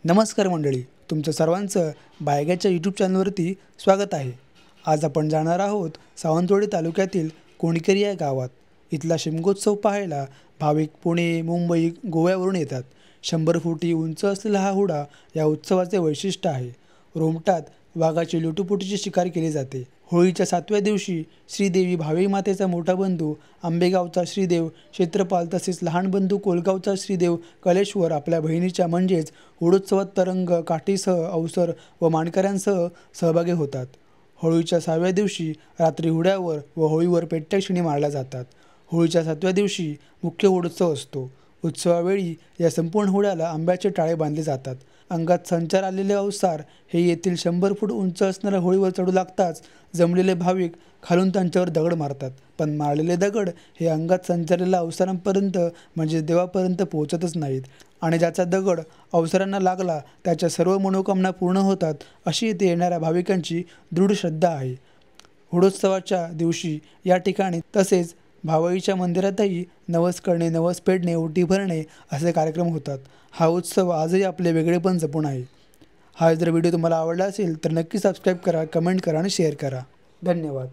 नमस्कार मंडळी, तुमचं सर्वांचं बायगाच्या यूट्यूब चॅनलवरती स्वागत आहे। आज आपण जाणार आहोत सावंतवाडी तालुक्यातील कोणकेरी या गावात। इथला शिमगोत्सव पाहायला भाविक पुणे, मुंबई, गोव्यावरून येतात। 100 फुटी उंच असलेला हा हुडा या उत्सवाचे वैशिष्ट्य आहे। रोमटात वाघाची लुटुपुटीची शिकार केली जाते। होळीच्या 7व्या दिवशी श्रीदेवी भावी मातेचा मोठा बंधू आंबेगावचा श्रीदेव क्षेत्रपाल तसेच लहान बंधू कोलगावचा श्रीदेव कलेश्वर आपल्या बहिणीच्या म्हणजेच हुडोत्सवात तरंग, काठीसह अवसर व मानकऱ्यांसह सहभागी होतात। होळीच्या 6व्या दिवशी रात्री हुड्यावर व होळीवर पेट्या शिणी मारल्या जातात। होळीच्या 7व्या दिवशी मुख्य हुडोत्सव असतो। उत्सवावेळी या संपूर्ण हुड्याला आंब्याचे टाळे बांधले जातात। अंगात संचार आलेले अवसार हे येथील 100 फूट उंच असणाऱ्या होळीवर चढू लागताच जमलेले भाविक खालून त्यांच्यावर दगड मारतात, पण मारलेले दगड हे अंगात संचारलेल्या अवसारांपर्यंत म्हणजे देवापर्यंत पोहोचतच नाहीत आणि ज्याचा दगड अवसारांना लागला त्याच्या सर्व मनोकामना पूर्ण होतात, अशी येथे येणाऱ्या भाविकांची दृढ श्रद्धा आहे। हुडोत्सवाच्या दिवशी या ठिकाणी तसेच भावईच्या मंदिरातही नवस करणे, नवस पेडणे, ओटी भरणे असे कार्यक्रम होतात। हा उत्सव आजही आपले वेगळेपण जपून आहे। हा जर व्हिडिओ तुम्हाला आवडला असेल तर नक्की सबस्क्राईब करा, कमेंट करा आणि शेअर करा। धन्यवाद।